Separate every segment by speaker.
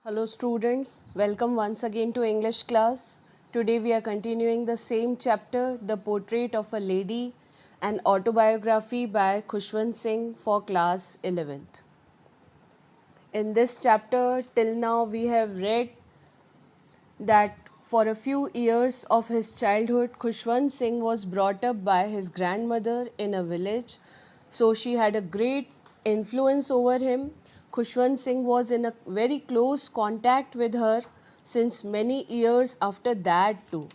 Speaker 1: Hello students, welcome once again to English class. Today we are continuing the same chapter, The Portrait of a Lady, an autobiography by Khushwant Singh for class 11th. In this chapter, till now we have read that for a few years of his childhood, Khushwant Singh was brought up by his grandmother in a village. So she had a great influence over him. Khushwant Singh was in a very close contact with her since many years after that too.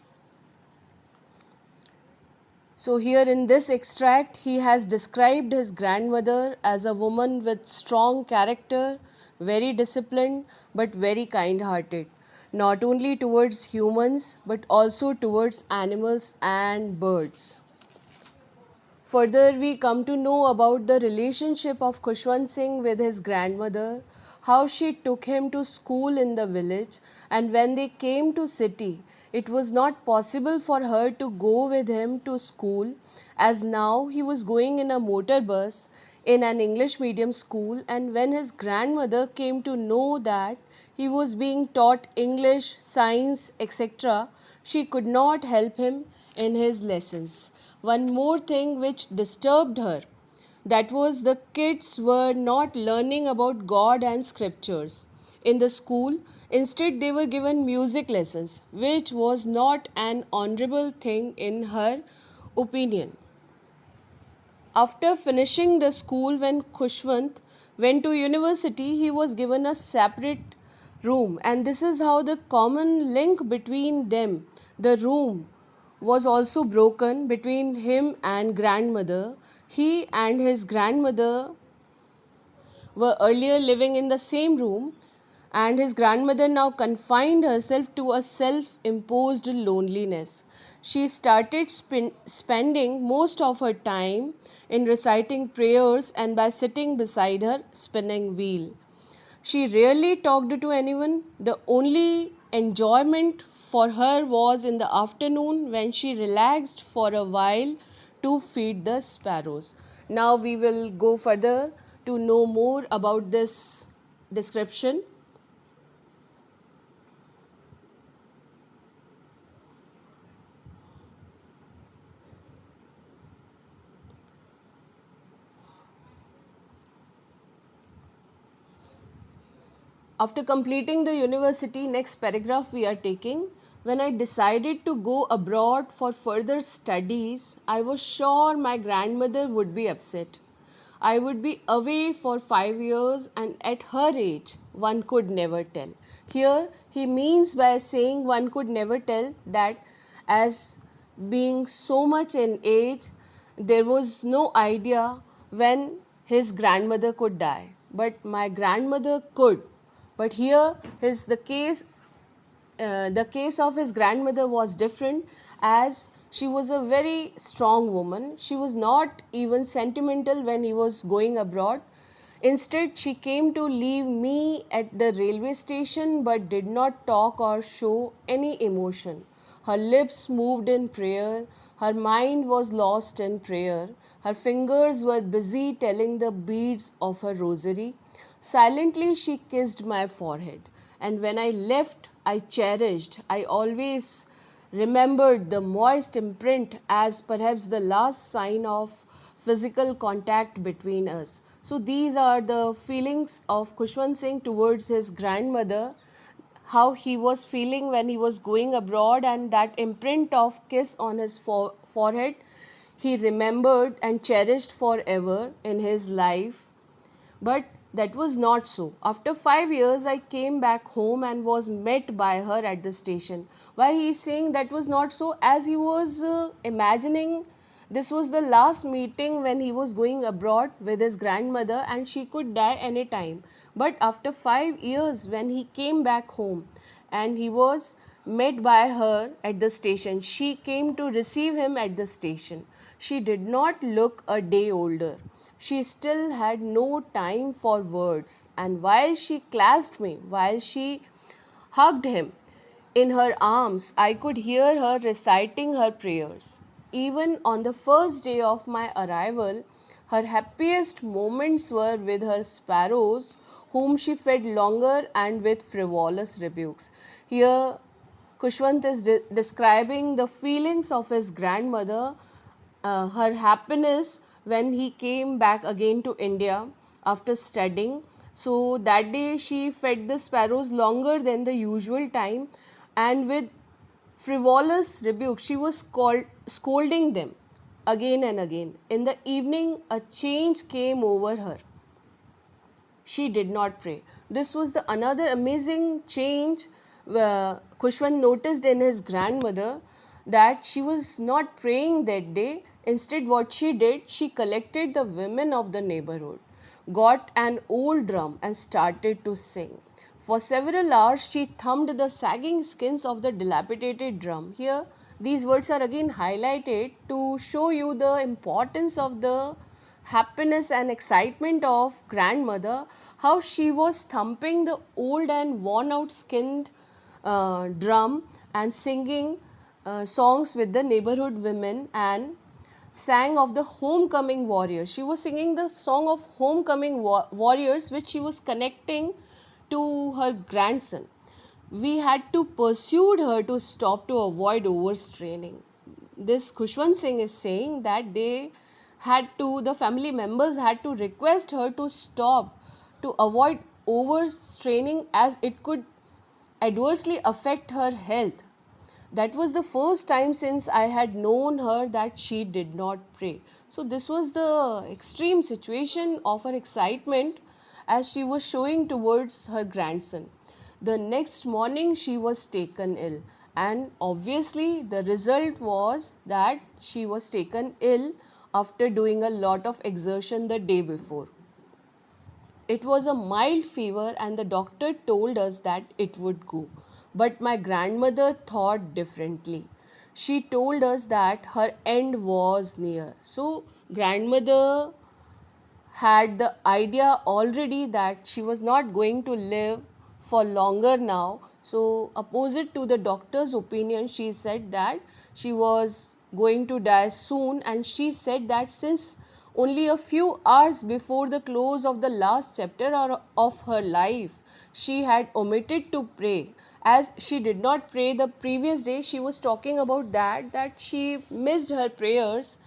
Speaker 1: So, here in this extract, he has described his grandmother as a woman with strong character, very disciplined, but very kind hearted, not only towards humans but also towards animals and birds. Further, we come to know about the relationship of Khushwant Singh with his grandmother, how she took him to school in the village, and when they came to city, it was not possible for her to go with him to school, as now he was going in a motor bus in an English medium school, and when his grandmother came to know that he was being taught English, science, etc., she could not help him in his lessons. One more thing which disturbed her, that was the kids were not learning about God and scriptures in the school. Instead, they were given music lessons, which was not an honorable thing in her opinion. After finishing the school, when Khushwant went to university, he was given a separate room, and this is how the common link between them, the room, was also broken between him and grandmother. He and his grandmother were earlier living in the same room, and his grandmother now confined herself to a self imposed loneliness. She started spending most of her time in reciting prayers and by sitting beside her spinning wheel. She rarely talked to anyone. The only enjoyment for her was in the afternoon when she relaxed for a while to feed the sparrows. Now we will go further to know more about this description. After completing the university, next paragraph we are taking. When I decided to go abroad for further studies, I was sure my grandmother would be upset. I would be away for 5 years, and at her age, one could never tell. Here, he means by saying one could never tell that as being so much in age, there was no idea when his grandmother could die. But my grandmother could. But here, the case of his grandmother was different, as she was a very strong woman. She was not even sentimental when he was going abroad. Instead, she came to leave me at the railway station but did not talk or show any emotion. Her lips moved in prayer, her mind was lost in prayer, her fingers were busy telling the beads of her rosary. Silently, she kissed my forehead, and when I left, I cherished, I always remembered the moist imprint as perhaps the last sign of physical contact between us. So, these are the feelings of Khushwant Singh towards his grandmother, how he was feeling when he was going abroad, and that imprint of kiss on his forehead he remembered and cherished forever in his life. But that was not so. After 5 years, I came back home and was met by her at the station. Why he is saying that was not so? As he was imagining this was the last meeting when he was going abroad with his grandmother, and she could die any time. But after 5 years, when he came back home and he was met by her at the station, she came to receive him at the station. She did not look a day older. She still had no time for words, and while she clasped me, while she hugged him in her arms, I could hear her reciting her prayers. Even on the first day of my arrival, her happiest moments were with her sparrows, whom she fed longer and with frivolous rebukes. Here, Kushwant is describing the feelings of his grandmother, her happiness when he came back again to India after studying. So that day she fed the sparrows longer than the usual time, and with frivolous rebuke she was scolding them again and again. In the evening, a change came over her. She did not pray. This was the another amazing change Kushwant noticed in his grandmother, that she was not praying that day. Instead, what she did, she collected the women of the neighborhood, got an old drum and started to sing. For several hours, she thumped the sagging skins of the dilapidated drum. Here, these words are again highlighted to show you the importance of the happiness and excitement of grandmother, how she was thumping the old and worn out skinned drum and singing songs with the neighborhood women, and sang of the homecoming warriors. She was singing the song of homecoming warriors, which she was connecting to her grandson. We had to pursue her to stop to avoid overstraining. This Khushwant Singh is saying that the family members had to request her to stop to avoid overstraining, as it could adversely affect her health. That was the first time since I had known her that she did not pray. So, this was the extreme situation of her excitement as she was showing towards her grandson. The next morning, she was taken ill, and obviously, the result was that she was taken ill after doing a lot of exertion the day before. It was a mild fever, and the doctor told us that it would go. But my grandmother thought differently. She told us that her end was near. So, grandmother had the idea already that she was not going to live for longer now. So, opposite to the doctor's opinion, she said that she was going to die soon, and she said that since only a few hours before the close of the last chapter of her life, she had omitted to pray. As she did not pray the previous day, she was talking about that she missed her prayers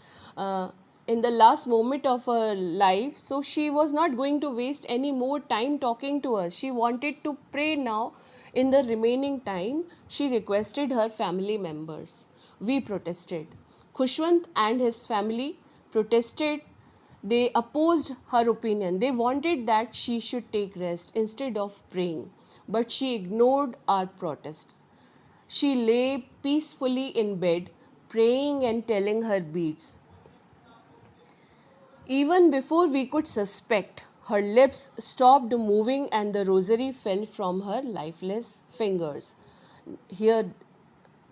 Speaker 1: in the last moment of her life. So she was not going to waste any more time talking to us. She wanted to pray now. In the remaining time, she requested her family members. We protested. Khushwant and his family protested. They opposed her opinion. They wanted that she should take rest instead of praying. But she ignored our protests. She lay peacefully in bed, praying and telling her beads. Even before we could suspect, her lips stopped moving and the rosary fell from her lifeless fingers. Here,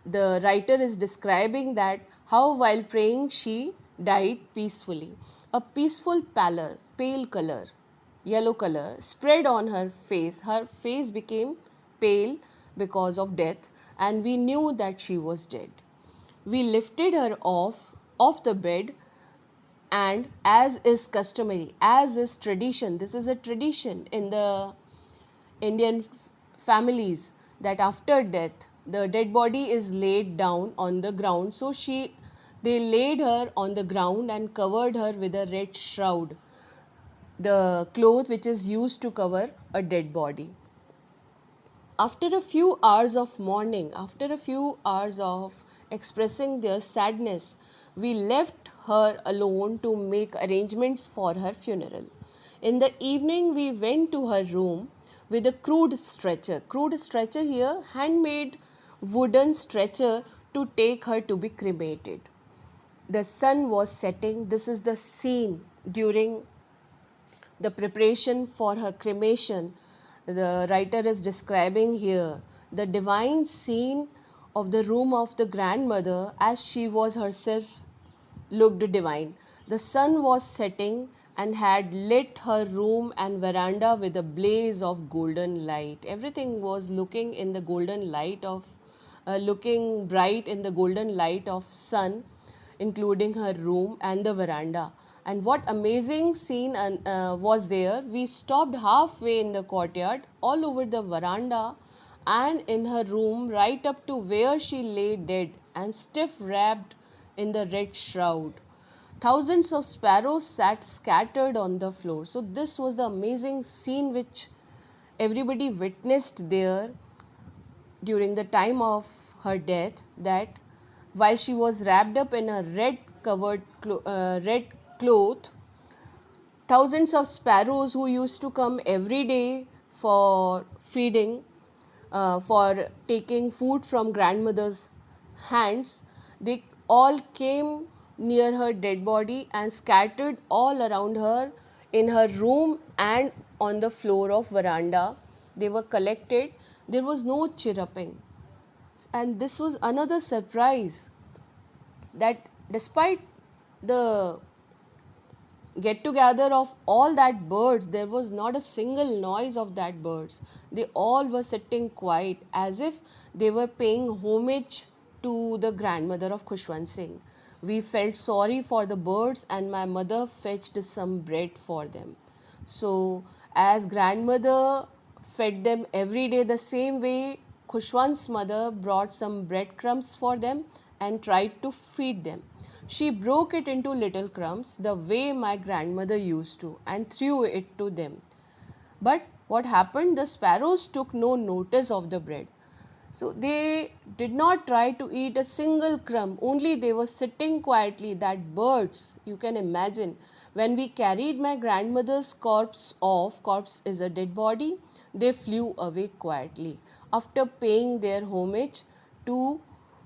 Speaker 1: the writer is describing that how while praying she died peacefully. A peaceful pallor, pale color, yellow color spread on her face. Her face became pale because of death, and we knew that she was dead. We lifted her off the bed, and as is customary, as is tradition, this is a tradition in the Indian families, that after death the dead body is laid down on the ground. So they laid her on the ground and covered her with a red shroud, the cloth which is used to cover a dead body. After a few hours of mourning, after a few hours of expressing their sadness, we left her alone to make arrangements for her funeral. In the evening, we went to her room with a crude stretcher. Crude stretcher here, handmade wooden stretcher to take her to be cremated. The sun was setting. This is the scene during the preparation for her cremation. The writer is describing here the divine scene of the room of the grandmother, as she was herself looked divine. The sun was setting and had lit her room and veranda with a blaze of golden light. Everything was looking in the golden light of looking bright in the golden light of sun, including her room and the veranda. And what amazing scene was there. We stopped halfway in the courtyard, all over the veranda, and in her room, right up to where she lay dead and stiff wrapped in the red shroud. Thousands of sparrows sat scattered on the floor. So, this was the amazing scene which everybody witnessed there during the time of her death, that while she was wrapped up in a red cloth, thousands of sparrows who used to come every day for feeding, for taking food from grandmother's hands, they all came near her dead body and scattered all around her in her room and on the floor of veranda. They were collected. There was no chirruping. And this was another surprise, that despite the get together of all that birds, there was not a single noise of that birds. They all were sitting quiet, as if they were paying homage to the grandmother of Khushwant Singh. We felt sorry for the birds, and my mother fetched some bread for them. So as grandmother fed them every day, the same way Khushwant's mother brought some breadcrumbs for them and tried to feed them. She broke it into little crumbs the way my grandmother used to and threw it to them. But what happened? The sparrows took no notice of the bread. So they did not try to eat a single crumb, only they were sitting quietly. That birds, you can imagine, when we carried my grandmother's corpse is a dead body, they flew away quietly after paying their homage to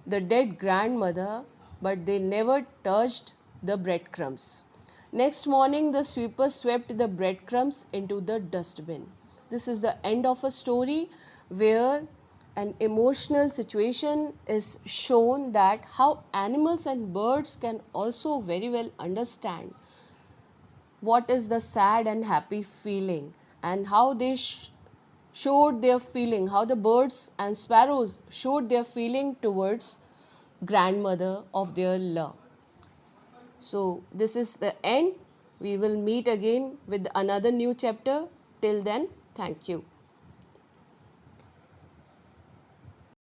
Speaker 1: the dead grandmother, but they never touched the breadcrumbs. Next morning, the sweeper swept the breadcrumbs into the dustbin. This is the end of a story where an emotional situation is shown, that how animals and birds can also very well understand what is the sad and happy feeling, and how they showed their feeling, how the birds and sparrows showed their feeling towards grandmother of their love. So this is the end. We will meet again with another new chapter. Till then, thank you.